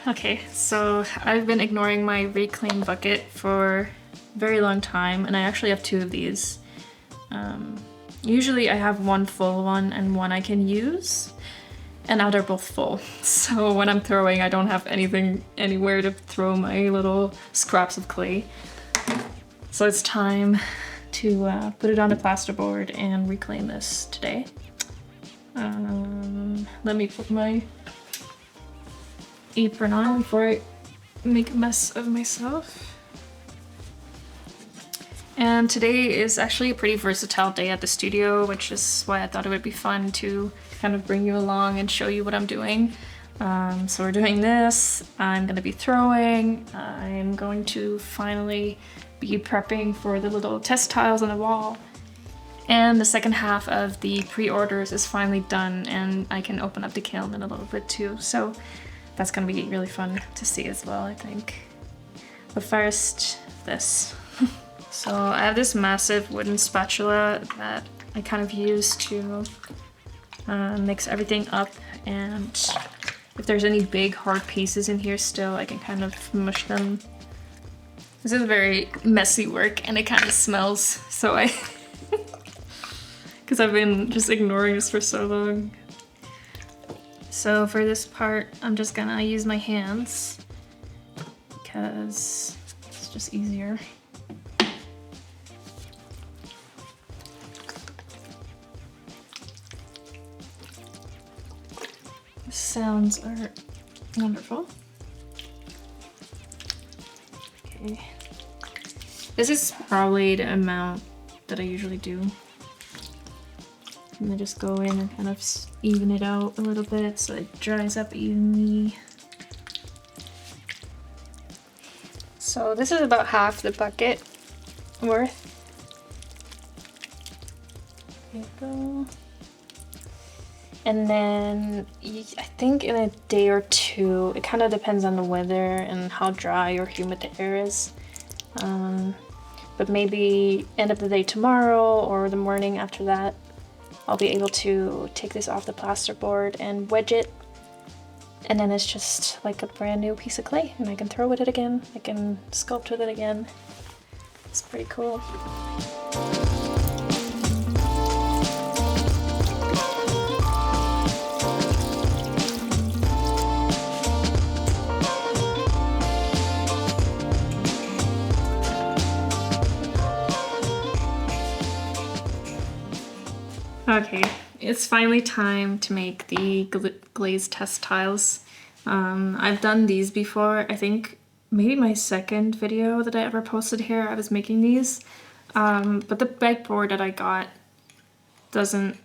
Okay, so I've been ignoring my reclaim bucket for a very long time, and I actually have two of these. Usually I have one full one and one I can use, and now they're both full. So when I'm throwing, I don't have anything anywhere to throw my little scraps of clay. So it's time to put it on a plasterboard and reclaim this today. Let me put my apron on before I make a mess of myself. And today is actually a pretty versatile day at the studio, which is why I thought it would be fun to kind of bring you along and show you what I'm doing. So we're doing this, I'm gonna be throwing, I'm going to finally be prepping for the little test tiles on the wall. And the second half of the pre-orders is finally done, and I can open up the kiln in a little bit too. So that's gonna be really fun to see as well, I think. But first, this. So I have this massive wooden spatula that I kind of use to mix everything up, and if there's any big hard pieces in here still, I can kind of mush them. This is very messy work and it kind of smells, so because I've been just ignoring this for so long. So for this part, I'm just gonna use my hands because it's just easier. The sounds are wonderful. Okay. This is probably the amount that I usually do. And I just go in and kind of even it out a little bit so it dries up evenly. So this is about half the bucket worth. There you go. And then I think in a day or two, it kind of depends on the weather and how dry or humid the air is. But maybe end of the day tomorrow or the morning after that, I'll be able to take this off the plasterboard and wedge it. And then it's just like a brand new piece of clay, and I can throw with it again. I can sculpt with it again. It's pretty cool. Okay, it's finally time to make the glaze test tiles. I've done these before. I think maybe my second video that I ever posted here, I was making these. But the backboard that I got doesn't,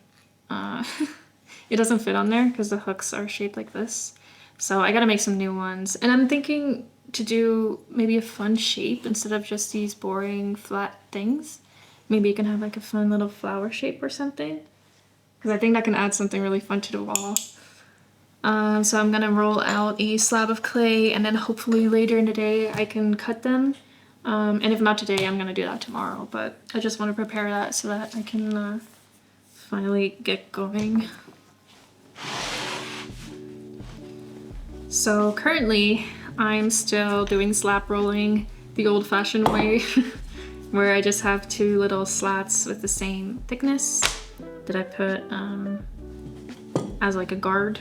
it doesn't fit on there because the hooks are shaped like this. So I gotta make some new ones. And I'm thinking to do maybe a fun shape instead of just these boring flat things. Maybe you can have like a fun little flower shape or something. Because I think that can add something really fun to the wall. So I'm gonna roll out a slab of clay, and then hopefully later in the day I can cut them. And if not today, I'm gonna do that tomorrow. But I just want to prepare that so that I can finally get going. So currently I'm still doing slab rolling the old-fashioned way, where I just have two little slats with the same thickness that I put as like a guard.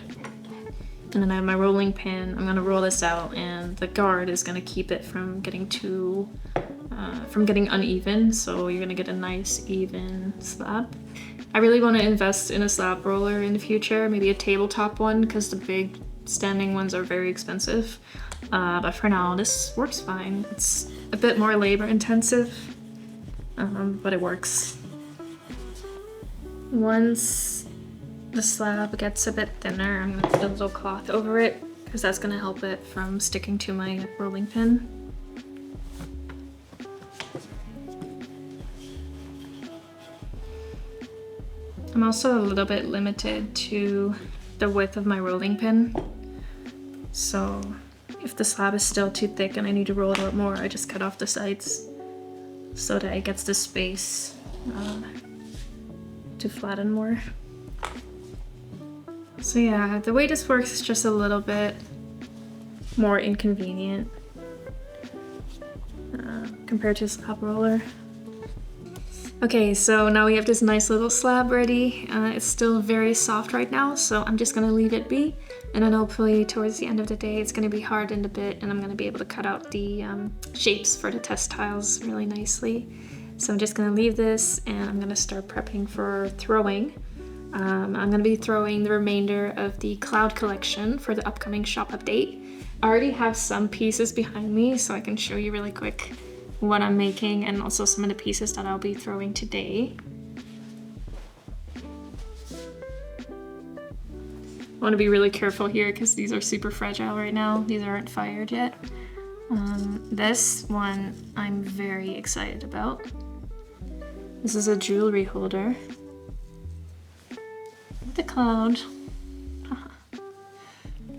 And then I have my rolling pin. I'm gonna roll this out, and the guard is gonna keep it from getting too, from getting uneven. So you're gonna get a nice even slab. I really want to invest in a slab roller in the future, maybe a tabletop one, because the big standing ones are very expensive. But for now, this works fine. It's a bit more labor intensive, but it works. Once the slab gets a bit thinner, I'm gonna put a little cloth over it because that's gonna help it from sticking to my rolling pin. I'm also a little bit limited to the width of my rolling pin. So if the slab is still too thick and I need to roll it out more, I just cut off the sides so that it gets the space to flatten more. So yeah, the way this works is just a little bit more inconvenient compared to a slab roller. Okay, so now we have this nice little slab ready. It's still very soft right now, so I'm just gonna leave it be. And then hopefully towards the end of the day, it's gonna be hardened a bit and I'm gonna be able to cut out the shapes for the test tiles really nicely. So I'm just gonna leave this and I'm gonna start prepping for throwing. I'm gonna be throwing the remainder of the cloud collection for the upcoming shop update. I already have some pieces behind me, so I can show you really quick what I'm making and also some of the pieces that I'll be throwing today. I want to be really careful here because these are super fragile right now. These aren't fired yet. This one I'm very excited about. This is a jewelry holder with a cloud.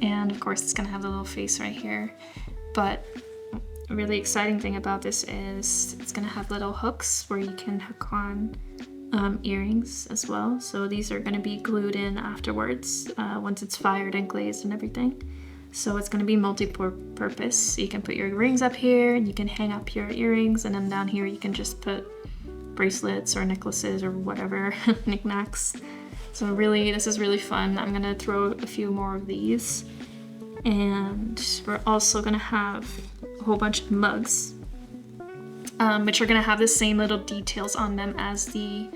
And of course it's gonna have the little face right here. But a really exciting thing about this is it's gonna have little hooks where you can hook on earrings as well. So these are gonna be glued in afterwards once it's fired and glazed and everything. So it's gonna be multi-purpose. You can put your rings up here and you can hang up your earrings, and then down here you can just put bracelets or necklaces or whatever knickknacks. So really, this is really fun. I'm gonna throw a few more of these. And we're also gonna have a whole bunch of mugs, which are gonna have the same little details on them as the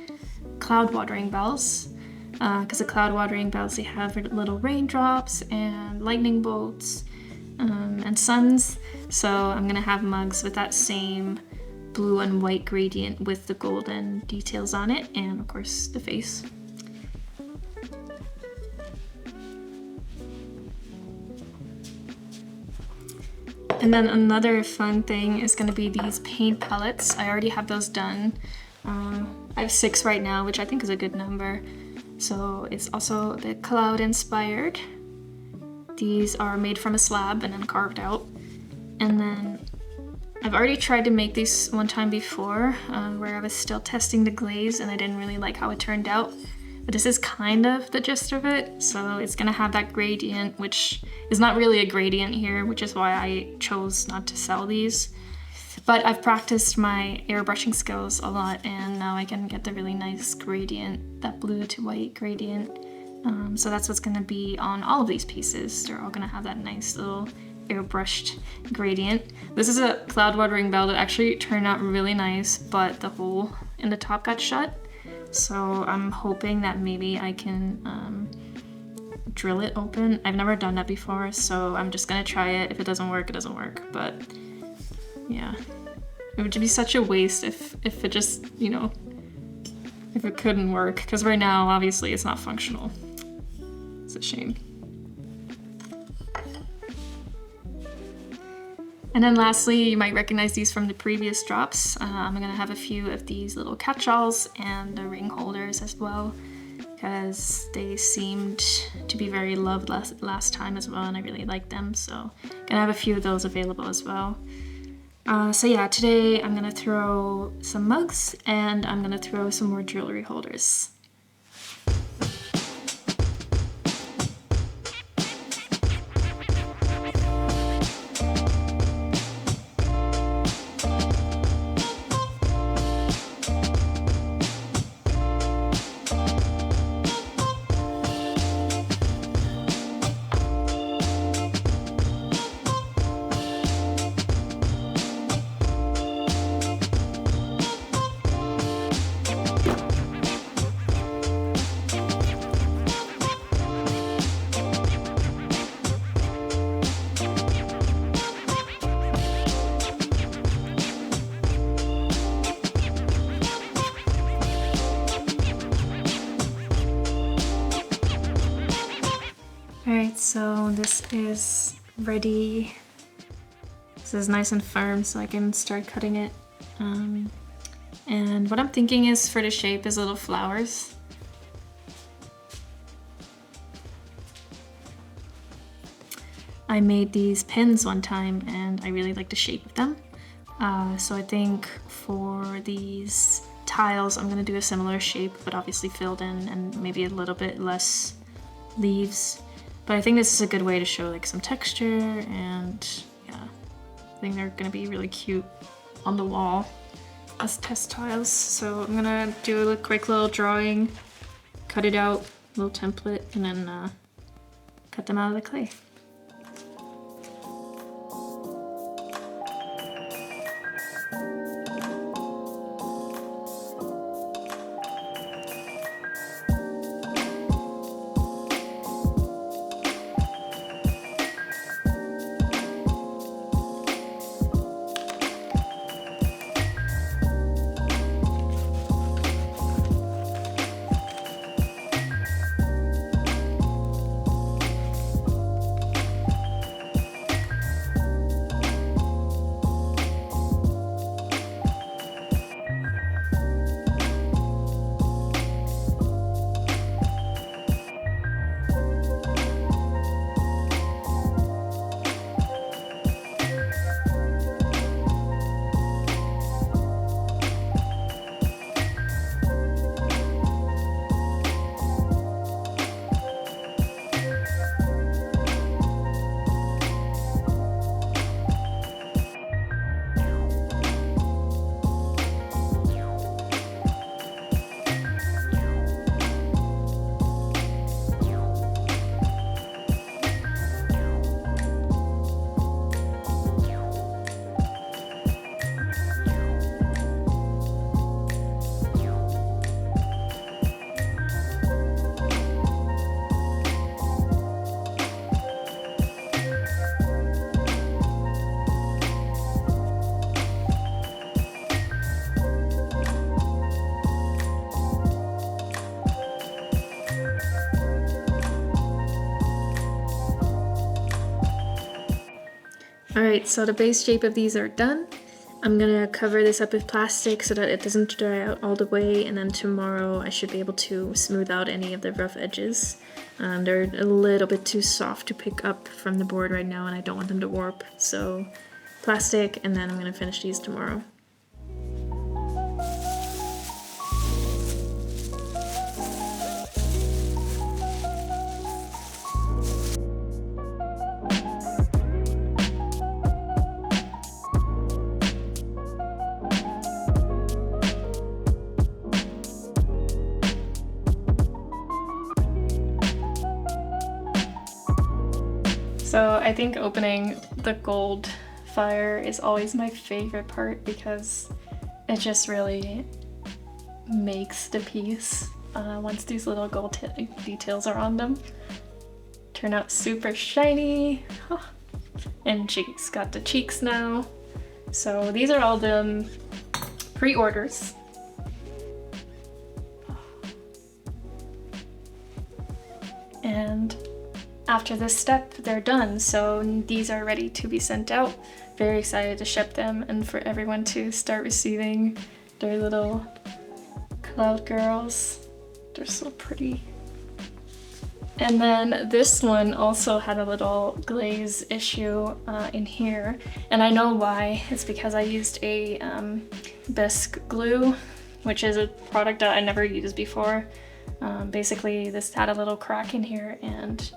cloud watering bells. Because the cloud watering bells, they have little raindrops and lightning bolts and suns. So I'm gonna have mugs with that same blue and white gradient with the golden details on it, and of course the face. And then another fun thing is going to be these paint palettes. I already have those done. I have 6 right now, which I think is a good number. So it's also a bit cloud inspired. These are made from a slab and then carved out. And then I've already tried to make these one time before where I was still testing the glaze and I didn't really like how it turned out. But this is kind of the gist of it. So it's gonna have that gradient, which is not really a gradient here, which is why I chose not to sell these. But I've practiced my airbrushing skills a lot and now I can get the really nice gradient, that blue to white gradient. So that's what's gonna be on all of these pieces. They're all gonna have that nice little airbrushed gradient. This is a cloud watering bell that actually turned out really nice, but the hole in the top got shut. So I'm hoping that maybe I can drill it open. I've never done that before, so I'm just gonna try it. If it doesn't work, it doesn't work. But yeah, it would be such a waste if it just, you know, if it couldn't work. Because right now, obviously, it's not functional. It's a shame. And then lastly, you might recognize these from the previous drops. I'm gonna have a few of these little catch-alls and the ring holders as well, because they seemed to be very loved last time as well, and I really like them. So gonna have a few of those available as well. So yeah, today I'm gonna throw some mugs and I'm gonna throw some more jewelry holders. Alright, so this is ready. This is nice and firm, so I can start cutting it. And what I'm thinking is for the shape is little flowers. I made these pins one time and I really like the shape of them. So I think for these tiles I'm gonna do a similar shape, but obviously filled in and maybe a little bit less leaves. But I think this is a good way to show like some texture, and yeah, I think they're gonna be really cute on the wall as test tiles. So I'm gonna do a quick little drawing, cut it out, little template, and then cut them out of the clay. Alright, so the base shape of these are done. I'm gonna cover this up with plastic so that it doesn't dry out all the way, and then tomorrow I should be able to smooth out any of the rough edges. They're a little bit too soft to pick up from the board right now, and I don't want them to warp, so plastic, and then I'm gonna finish these tomorrow. So I think opening the gold fire is always my favorite part because it just really makes the piece once these little gold details are on them. Turn out super shiny. And she's got the cheeks now. So these are all the pre-orders. And after this step, they're done, so these are ready to be sent out. Very excited to ship them and for everyone to start receiving their little cloud girls. They're so pretty. And then this one also had a little glaze issue in here, and I know why. It's because I used a bisque glue, which is a product that I never used before. Basically, this had a little crack in here, and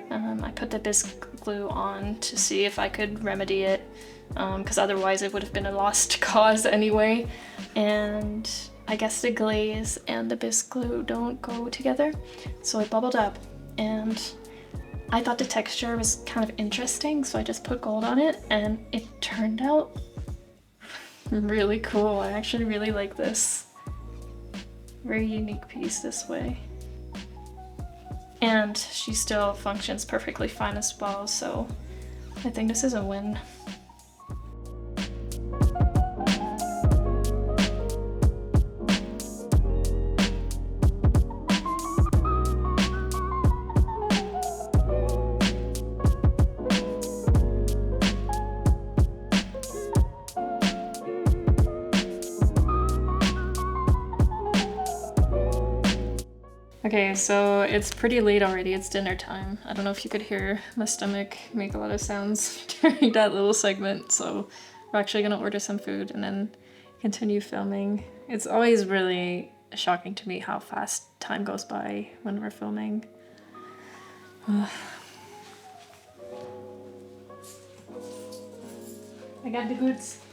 I put the bisque glue on to see if I could remedy it, because otherwise it would have been a lost cause anyway. And I guess the glaze and the bisque glue don't go together, so it bubbled up. And I thought the texture was kind of interesting, so I just put gold on it, and it turned out really cool. I actually really like this. Very unique piece this way. And she still functions perfectly fine as well, so I think this is a win. Okay, so it's pretty late already, it's dinner time. I don't know if you could hear my stomach make a lot of sounds during that little segment, so we're actually gonna order some food and then continue filming. It's always really shocking to me how fast time goes by when we're filming. I got the goods.